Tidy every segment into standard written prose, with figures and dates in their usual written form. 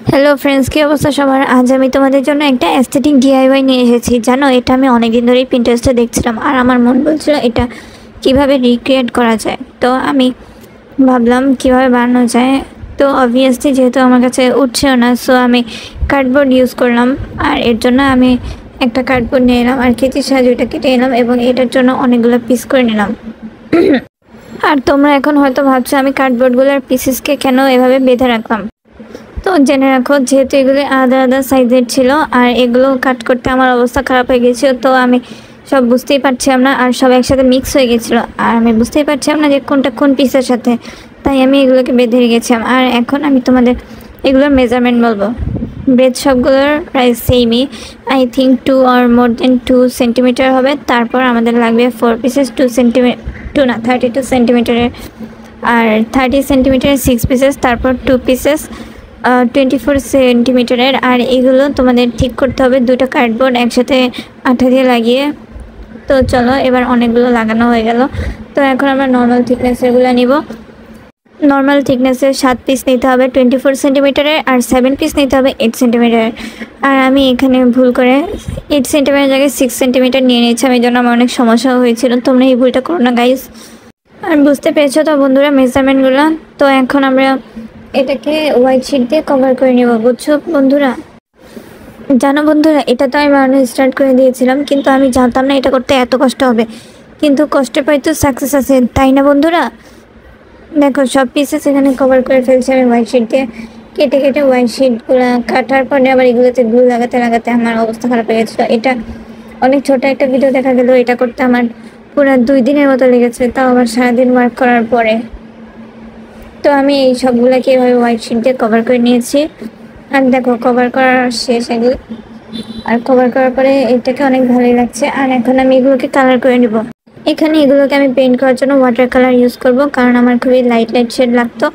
Hello friends, কি অবস্থা সবার? আজ আমি তোমাদের জন্য একটা অ্যাস্থেটিক ডিআইওয়াই নিয়ে এসেছি। জানো, এটা আমি অনেকদিন ধরেই পিন্টারেস্টে দেখছিলাম আর আমার মন বলছিল এটা কিভাবে রিক্রিয়েট করা যায়। তো আমি ভাবলাম কিভাবে বানানো যায়। তো অবভিয়াসলি যেহেতু আমার কাছে উঠছেও না, সো আমি কার্ডবোর্ড ইউজ করলাম। আর এর জন্য আমি একটা কার্ডবোর্ড নিয়ে এলাম আর কেচির সাহায্যে এটা কেটে এলাম এবং এটার জন্য অনেকগুলো পিস করে নিলাম। আর তোমরা এখন হয়তো ভাবছো আমি কার্ডবোর্ডগুলোর পিসেসকে কেন এভাবে বেঁধে রাখলাম। তো জেনে রাখো, যেহেতু এগুলো আলাদা আলাদা সাইজের ছিল আর এগুলো কাট করতে আমার অবস্থা খারাপ হয়ে গেছিলো, তো আমি সব বুঝতেই পারছিলাম না আর সব একসাথে মিক্স হয়ে গেছিলো আর আমি বুঝতেই পারছিলাম না যে কোনটা কোন পিসের সাথে। তাই আমি এগুলোকে বেঁধে রেখেছিলাম। আর এখন আমি তোমাদের এগুলোর মেজারমেন্ট বলবো। ব্রেথ সবগুলোর প্রায় সেমই, I think 2 or more than 2 centimetre হবে। তারপর আমাদের লাগবে 4 পিসেস 2 সেন্টিমিটার, 2 না 32 সেন্টিমিটারের, আর 30 সেন্টিমিটারের 6 পিসেস, তারপর 2 পিসেস 24 সেন্টিমিটারের। আর এগুলো তোমাদের ঠিক করতে হবে দুটো কার্ডবোর্ড একসাথে আঠা দিয়ে লাগিয়ে। তো চলো, এবার অনেকগুলো লাগানো হয়ে গেল। তো এখন আমরা নর্মাল থিকনেসেরগুলো নিব। নর্মাল থিকনেসের 7 পিস নিতে হবে 24 সেন্টিমিটারের, আর 7 পিস নিতে হবে 8 সেন্টিমিটারের। আর আমি এখানে ভুল করে 8 সেন্টিমিটার জায়গায় 6 সেন্টিমিটার নিয়ে নিয়েছিলাম, এই জন্য আমার অনেক সমস্যা হয়েছিল। তোমরা এই ভুলটা করো না গাইস। আর বুঝতে পেরেছো তো বন্ধুরা মেজারমেন্টগুলো? তো এখন আমরা এটাকে হোয়াইট শিট দিয়ে কভার করে নেব, বুঝছো বন্ধুরা? জানো বন্ধুরা, এটা তো আমি বানানো স্টার্ট করে দিয়েছিলাম, কিন্তু আমি জানতাম না এটা করতে এত কষ্ট হবে। কিন্তু কষ্টের পরে তো সাকসেস আছে, তাই না বন্ধুরা? দেখো, সব পিসেস এখানে কভার করে ফেলছি আমি হোয়াইট শিট দিয়ে। কেটে কেটে হোয়াইট শিটগুলো কাটার পরে আবার এগুলোতে গ্লু লাগাতে লাগাতে আমার অবস্থা খারাপ হয়ে গেছিলো। এটা অনেক ছোট একটা ভিডিও দেখা গেল, এটা করতে আমার পুরো 2 দিনের মতো লেগেছে, তাও আবার সারাদিন ওয়ার্ক করার পরে। তো আমি এই সবগুলোকে এভাবে হোয়াইট শিট দিয়ে কভার করে নিয়েছি। আর দেখো, কভার করার শেষ এগুলো। আর কভার করার পরে এটাকে অনেক ভালোই লাগছে। আর এখন আমি এগুলোকে কালার করে নিব। এখানে এগুলোকে আমি পেইন্ট করার জন্য ওয়াটার কালার ইউজ করব, কারণ আমার খুবই লাইট লাইট শেড লাগতো।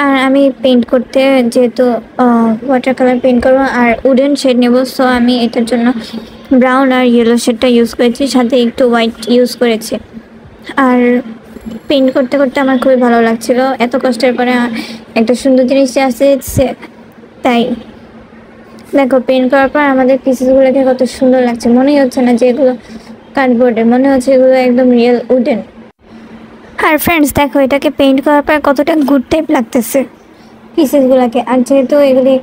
আর আমি পেইন্ট করতে যেহেতু ওয়াটার কালার পেইন্ট করবো আর উডেন শেড নেব, সো আমি এটার জন্য ব্রাউন আর ইয়েলো শেডটা ইউজ করেছি, সাথে একটু হোয়াইট ইউজ করেছি। আর পেইন্ট করতে করতে আমার খুবই ভালো লাগছিল, এত কষ্টের পরে একটা সুন্দর জিনিস আসছে। তাই দেখো, পেইন্ট করার পর আমাদের পিসেসগুলোকে কত সুন্দর লাগছে। মনেই হচ্ছে না যে এগুলো কার্ডবোর্ডের, মনে হচ্ছে এগুলো একদম রিয়েল উডেন। আর ফ্রেন্ডস দেখো, এটাকে পেইন্ট করার পর কতটা গুড টাইপ লাগতেছে পিসেসগুলোকে। আর যেহেতু এগুলি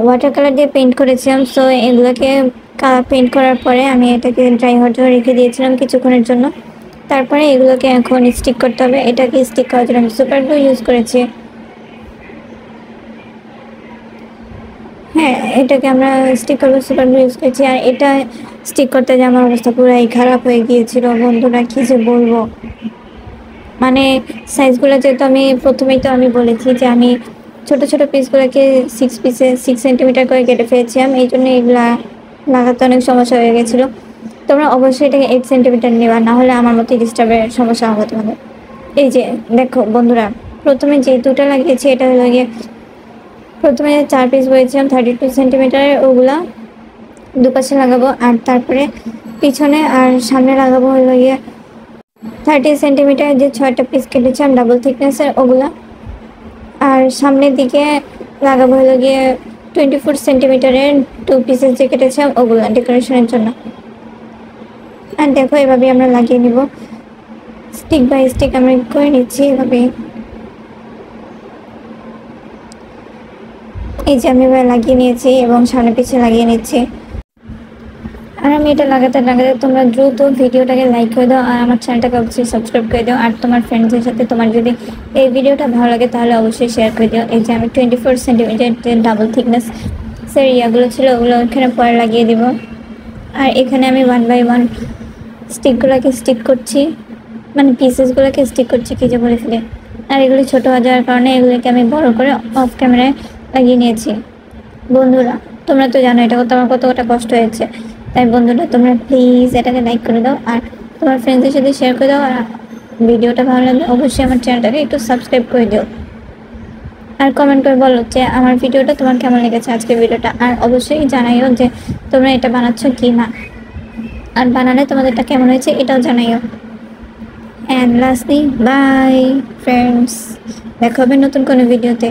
ওয়াটার কালার দিয়ে পেইন্ট করেছিলাম, সো এগুলোকে পেইন্ট করার পরে আমি এটাকে ড্রাই হতে রেখে দিয়েছিলাম কিছুক্ষণের জন্য। তারপরে এগুলোকে এখন স্টিক করতে হবে। এটাকে স্টিক করার জন্য আমি সুপার গ্লু ইউজ করেছি। হ্যাঁ, এটাকে আমরা স্টিক করবো, সুপার গ্লু ইউজ করেছি। আর এটা স্টিক করতে যে আমার অবস্থা পুরাই খারাপ হয়ে গিয়েছিল বন্ধুরা, কী যে বলবো। মানে সাইজগুলো যেহেতু আমি প্রথমেই তো আমি বলেছি যে আমি ছোট ছোট পিসগুলোকে 6 সেন্টিমিটার করে কেটে ফেলেছিলাম, এই জন্য এগুলা লাগাতে অনেক সমস্যা হয়ে গেছিলো। তোমরা অবশ্যই এটাকে 8 সেন্টিমিটার নেবা, না হলে আমার মতো ডিস্টার্বের সমস্যা হবে তোমাদের। এই যে দেখো বন্ধুরা, প্রথমে যে দুটো লাগিয়েছি এটা হলো গিয়ে, প্রথমে 4 পিস বলেছিলাম 32 সেন্টিমিটারের, ওগুলা দুপাশে লাগাবো। আর তারপরে পিছনে আর সামনে লাগাবো হলো গিয়ে 30 সেন্টিমিটার যে 6টা পিস কেটেছিলাম ডাবল থিকনেসের, ওগুলা। আর সামনের দিকে লাগাবো হলো গিয়ে 24 সেন্টিমিটারের 2 পিসেস যে কেটেছিলাম, ওগুলা ডেকোরেশনের জন্য। আর দেখো, এভাবে আমরা লাগিয়ে নিব, স্টিক বাই স্টিক আমরা করে নিচ্ছি এভাবে। এই যে আমি এবার লাগিয়ে নিয়েছি এবং সামনে পিছিয়ে লাগিয়ে নিচ্ছি। আর আমি এটা লাগাতে লাগাতে তোমরা দ্রুত ভিডিওটাকে লাইক করে দাও আর আমার চ্যানেলটাকে অবশ্যই সাবস্ক্রাইব করে দাও। আর তোমার ফ্রেন্ডসদের সাথে তোমার যদি এই ভিডিওটা ভালো লাগে তাহলে অবশ্যই শেয়ার করে দিও। এই যে আমি 24 সেন্টিমিটার ডাবল থিকনেস ইয়াগুলো ছিল, ওগুলো ওখানে পরে লাগিয়ে দিব। আর এখানে আমি 1 বাই 1 স্টিকগুলোকে স্টিক করছি, মানে পিসেসগুলোকে স্টিক করছি, কী যে বলে ফেলে। আর এগুলি ছোটো হয়ে যাওয়ার কারণে এগুলিকে আমি বড় করে অফ ক্যামেরায় লাগিয়ে নিয়েছি। বন্ধুরা, তোমরা তো জানো এটা করতে আমার কতটা কষ্ট হয়েছে। তাই বন্ধুরা, তোমরা প্লিজ এটাকে লাইক করে দাও আর তোমার ফ্রেন্ডসদের সাথে শেয়ার করে দাও। আর ভিডিওটা ভালো লাগলে অবশ্যই আমার চ্যানেলটাকে একটু সাবস্ক্রাইব করে দিও। আর কমেন্ট করে বলো যে আমার ভিডিওটা তোমার কেমন লেগেছে, আজকের ভিডিওটা। আর অবশ্যই জানাইও যে তোমরা এটা বানাচ্ছ কি না, আর বানালে তোমাদেরটা কেমন হয়েছে এটাও জানাইও। অ্যান্ড লাস্টলি বাই ফ্রেন্ডস, দেখা হবে নতুন কোনো ভিডিওতে।